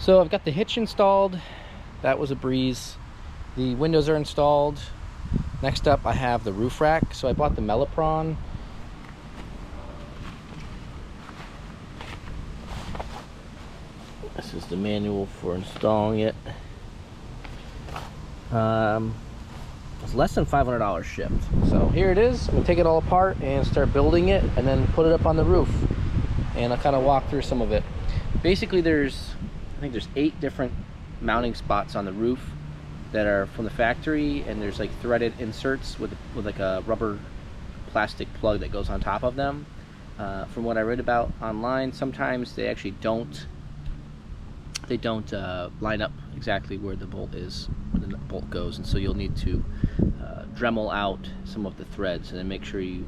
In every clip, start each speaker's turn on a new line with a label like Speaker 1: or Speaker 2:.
Speaker 1: So I've got the hitch installed. That was a breeze. The windows are installed. Next up I have the roof rack. So I bought the Melipron. This is the manual for installing it. It's less than $500 shipped. So here it is. I'm gonna take it all apart and start building it and then put it up on the roof. And I'll kind of walk through some of it. Basically I think there's 8 different mounting spots on the roof that are from the factory, and there's like threaded inserts with like a rubber plastic plug that goes on top of them. From what I read about online, sometimes they actually don't line up exactly where the bolt is, where the bolt goes, and so you'll need to Dremel out some of the threads and then make sure you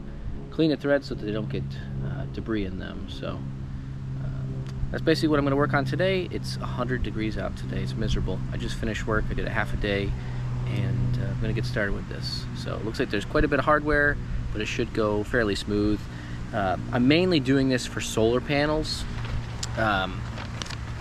Speaker 1: clean the threads so that they don't get debris in them. So that's basically what I'm going to work on today. It's 100 degrees out today. It's miserable. I just finished work. I did a half a day, and I'm going to get started with this. So it looks like there's quite a bit of hardware, but it should go fairly smooth. I'm mainly doing this for solar panels. I'm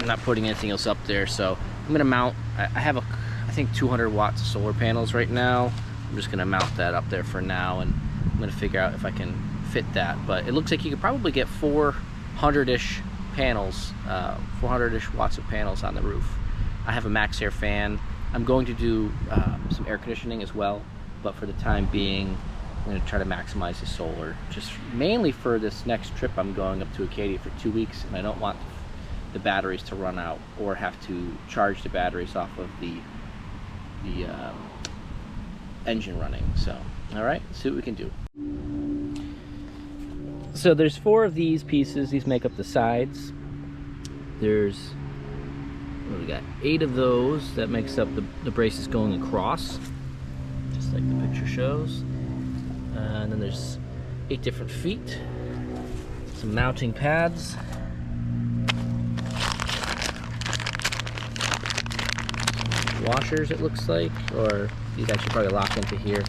Speaker 1: not putting anything else up there, so I'm going to mount, I have I think 200 watts of solar panels right now. I'm just going to mount that up there for now, and I'm going to figure out if I can fit that. But it looks like you could probably get 400-ish panels, 400-ish watts of panels on the roof. I have a max air fan. I'm going to do some air conditioning as well, but for the time being, I'm going to try to maximize the solar, just mainly for this next trip. I'm going up to Acadia for 2 weeks, and I don't want the batteries to run out or have to charge the batteries off of the engine running. So, all right, let's see what we can do. So there's 4 of these pieces. These make up the sides. There's, we got 8 of those. That makes up the braces going across, just like the picture shows. And then there's 8 different feet, some mounting pads, washers, it looks like, or these actually probably lock into here.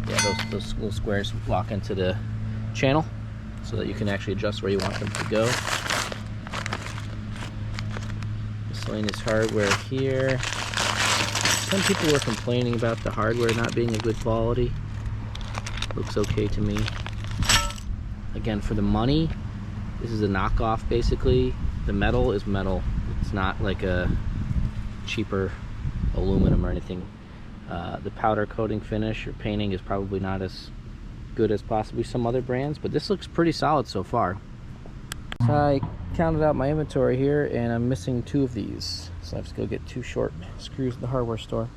Speaker 1: Yeah, those little squares lock into the channel so that you can actually adjust where you want them to go. Miscellaneous hardware here. Some people were complaining about the hardware not being of good quality. Looks okay to me. Again, for the money, this is a knockoff basically. The metal is metal. It's not like a cheaper aluminum or anything. The powder coating finish or painting is probably not as good as possibly some other brands, but this looks pretty solid so far. So I counted out my inventory here, and I'm missing 2 of these, so I have to go get 2 short screws at the hardware store.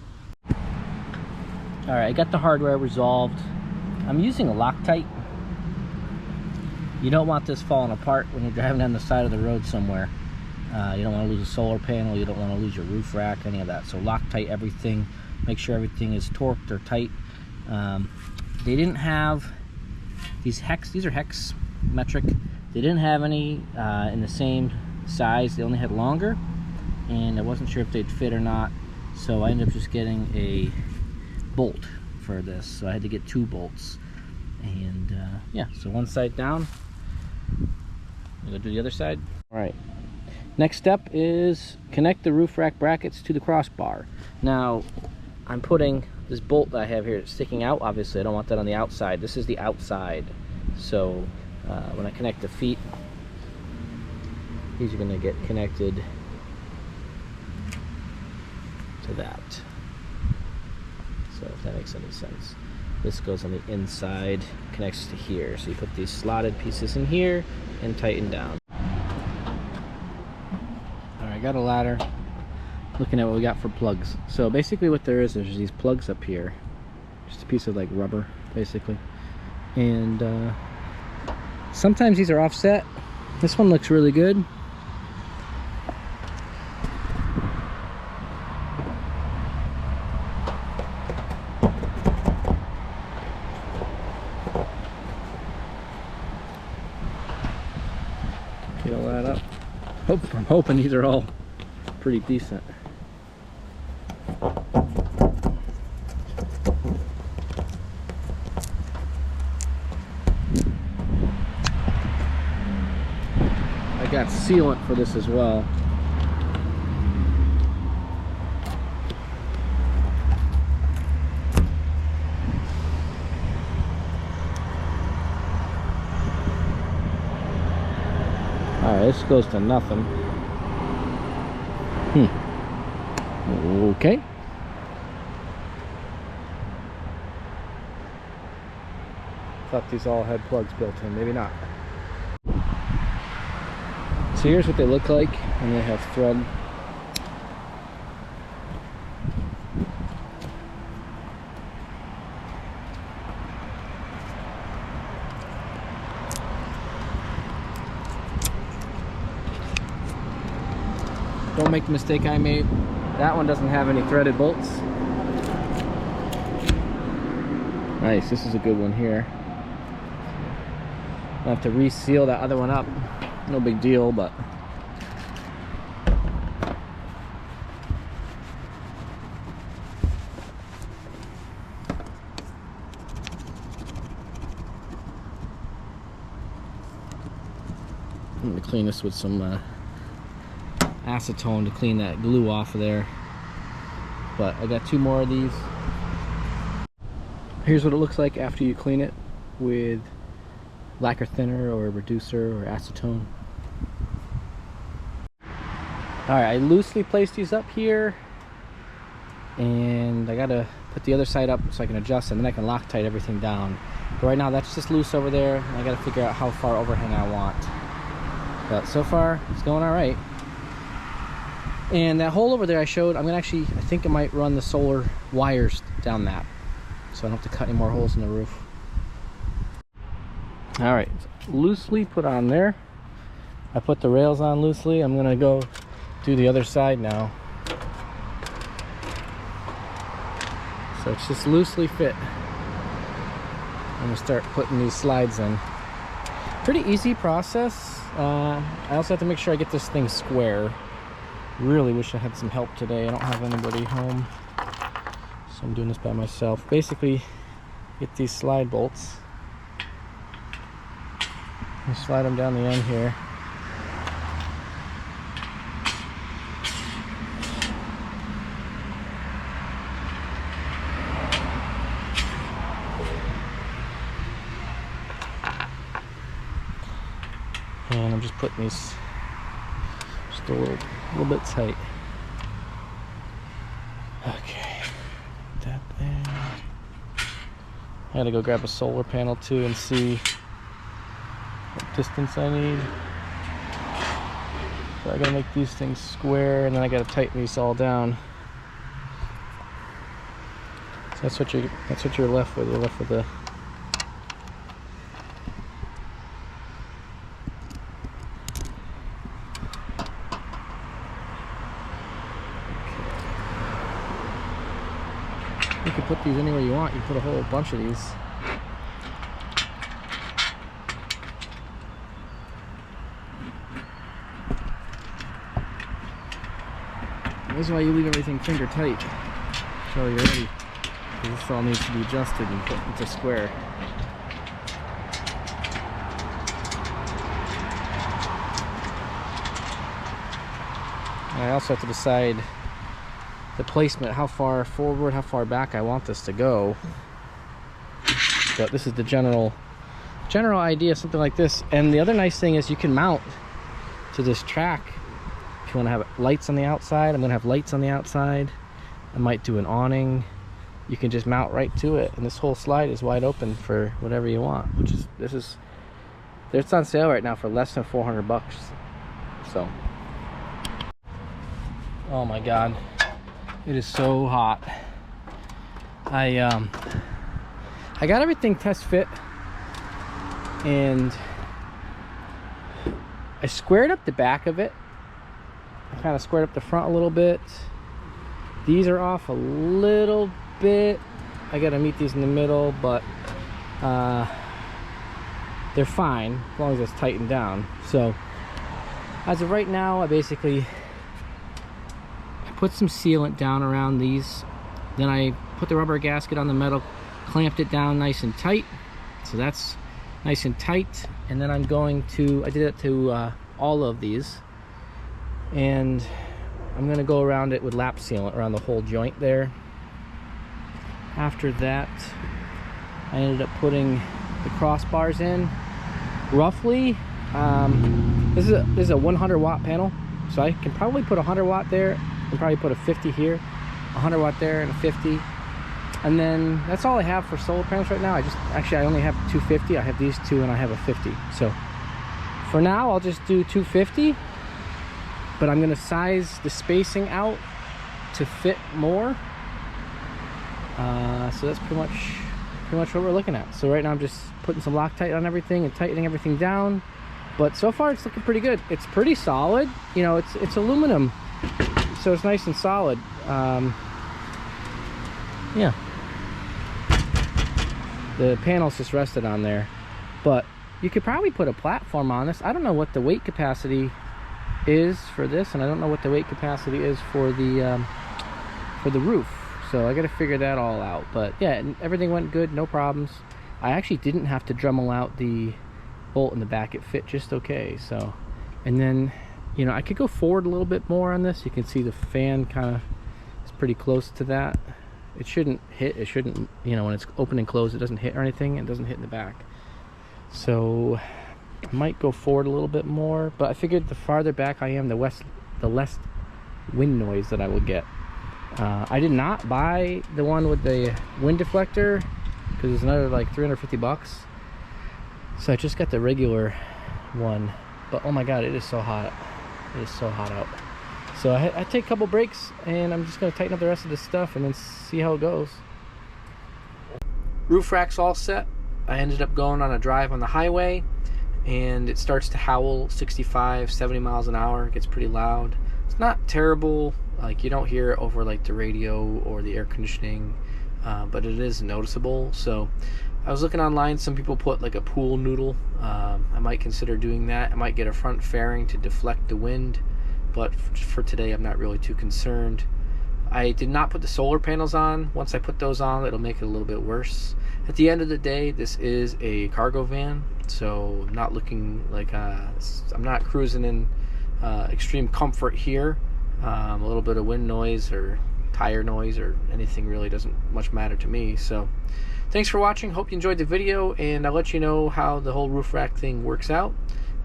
Speaker 1: Alright, I got the hardware resolved. I'm using a Loctite. You don't want this falling apart when you're driving down the side of the road somewhere. You don't want to lose a solar panel, you don't want to lose your roof rack, any of that. So Loctite everything, make sure everything is torqued or tight. They didn't have these hex, these are hex metric. They didn't have any in the same size. They only had longer, and I wasn't sure if they'd fit or not. So I ended up just getting a bolt for this. So I had to get 2 bolts. And yeah, so one side down. I'm gonna do the other side. All right. Next step is connect the roof rack brackets to the crossbar. Now, I'm putting this bolt that I have here sticking out. Obviously, I don't want that on the outside. This is the outside. So when I connect the feet, these are going to get connected to that. So if that makes any sense. This goes on the inside, connects to here. So you put these slotted pieces in here and tighten down. I got a ladder, looking at what we got for plugs. So basically what there is, there's these plugs up here, just a piece of like rubber basically, and sometimes these are offset. This one looks really good. Get all that up. I'm hoping these are all pretty decent. I got sealant for this as well. this goes to nothing. Okay. Thought these all had plugs built in, maybe not. So here's what they look like, and they have thread. Don't make the mistake I made. That one doesn't have any threaded bolts. Nice, this is a good one here. I'll have to reseal that other one up. No big deal, but I'm gonna clean this with some acetone to clean that glue off of there. But I got 2 more of these. Here's what it looks like after you clean it with lacquer thinner or reducer or acetone. Alright, I loosely placed these up here, and I gotta put the other side up so I can adjust, and then I can Loctite everything down. But right now that's just loose over there, and I gotta figure out how far overhang I want. But so far it's going alright. And that hole over there I showed, I'm gonna actually, I think I might run the solar wires down that, so I don't have to cut any more holes in the roof. Alright, loosely put on there. I put the rails on loosely. I'm gonna go do the other side now. So it's just loosely fit. I'm gonna start putting these slides in. Pretty easy process. I also have to make sure I get this thing square. Really wish I had some help today. I don't have anybody home, so I'm doing this by myself. Basically, get these slide bolts. You slide them down the end here. And I'm just putting these just a little bit tight. Okay, that there. I gotta go grab a solar panel too and see what distance I need. So I gotta make these things square, and then I gotta tighten these all down. So that's what you're left with. You're left with the You can put these anywhere you want. You can put a whole bunch of these. This is why you leave everything finger tight until you're ready. This all needs to be adjusted and put into square. And I also have to decide the placement, how far forward, how far back I want this to go. But this is the general idea, something like this. And the other nice thing is you can mount to this track. If you want to have lights on the outside, I'm going to have lights on the outside. I might do an awning. You can just mount right to it, and this whole slide is wide open for whatever you want. Which is, it's on sale right now for less than 400 bucks. So, oh my God. It is so hot. I got everything test fit, and I squared up the back of it. I kind of squared up the front a little bit. These are off a little bit. I gotta meet these in the middle, but they're fine as long as it's tightened down. So as of right now, I put some sealant down around these, then I put the rubber gasket on the metal, clamped it down nice and tight, so that's nice and tight. And then I'm going to, I did it to all of these, and I'm going to go around it with lap sealant around the whole joint there. After that, I ended up putting the crossbars in roughly This is a 100 watt panel, so I can probably put a 100 watt there and probably put a 50 here, a 100 watt there and a 50. And then that's all I have for solar panels right now. I only have 250. I have these two and I have a 50. So for now, I'll just do 250, but I'm gonna size the spacing out to fit more. So that's pretty much what we're looking at. So right now I'm just putting some Loctite on everything and tightening everything down. But so far it's looking pretty good. It's pretty solid. You know, it's aluminum, so it's nice and solid. Yeah. The panel's just rested on there, but you could probably put a platform on this. I don't know what the weight capacity is for this, and I don't know what the weight capacity is for the roof. So I got to figure that all out. But yeah, everything went good, no problems. I actually didn't have to Dremel out the bolt in the back. It fit just okay. So, and then, you know, I could go forward a little bit more on this. You can see the fan kind of is pretty close to that. It shouldn't hit, it shouldn't, you know, when it's open and closed, it doesn't hit or anything. It doesn't hit in the back. So I might go forward a little bit more, but I figured the farther back I am, the less wind noise that I would get. I did not buy the one with the wind deflector because it's another like 350 bucks. So I just got the regular one, but oh my God, it is so hot. It is so hot out. So I take a couple breaks and I'm just going to tighten up the rest of this stuff and then see how it goes. Roof rack's all set. I ended up going on a drive on the highway and it starts to howl 65, 70 miles an hour. It gets pretty loud. It's not terrible, like you don't hear it over like the radio or the air conditioning, but it is noticeable. So I was looking online, some people put like a pool noodle. I might consider doing that. I might get a front fairing to deflect the wind. But for today, I'm not really too concerned. I did not put the solar panels on. Once I put those on, it'll make it a little bit worse. At the end of the day, this is a cargo van, so I'm not looking like I'm not cruising in extreme comfort here. A little bit of wind noise or tire noise or anything really doesn't much matter to me. So thanks for watching. Hope you enjoyed the video, and I'll let you know how the whole roof rack thing works out.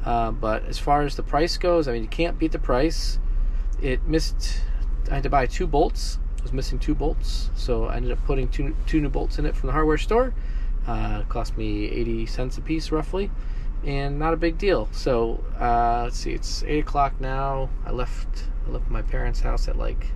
Speaker 1: But as far as the price goes, I mean, you can't beat the price. It missed, I had to buy 2 bolts. I was missing 2 bolts, so I ended up putting two new bolts in it from the hardware store. It cost me 80 cents a piece roughly, and not a big deal. So let's see, it's 8 o'clock now. I left my parents' house at like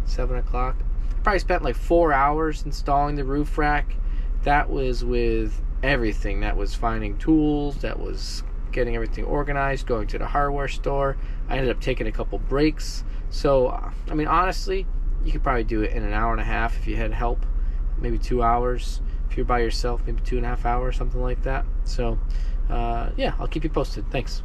Speaker 1: 7 o'clock. I probably spent like 4 hours installing the roof rack. That was with everything. That was finding tools, that was getting everything organized, going to the hardware store. I ended up taking a couple breaks. So I mean, honestly, you could probably do it in an hour and a half if you had help, maybe 2 hours. If you're by yourself, maybe 2.5 hours, something like that. So yeah, I'll keep you posted. Thanks.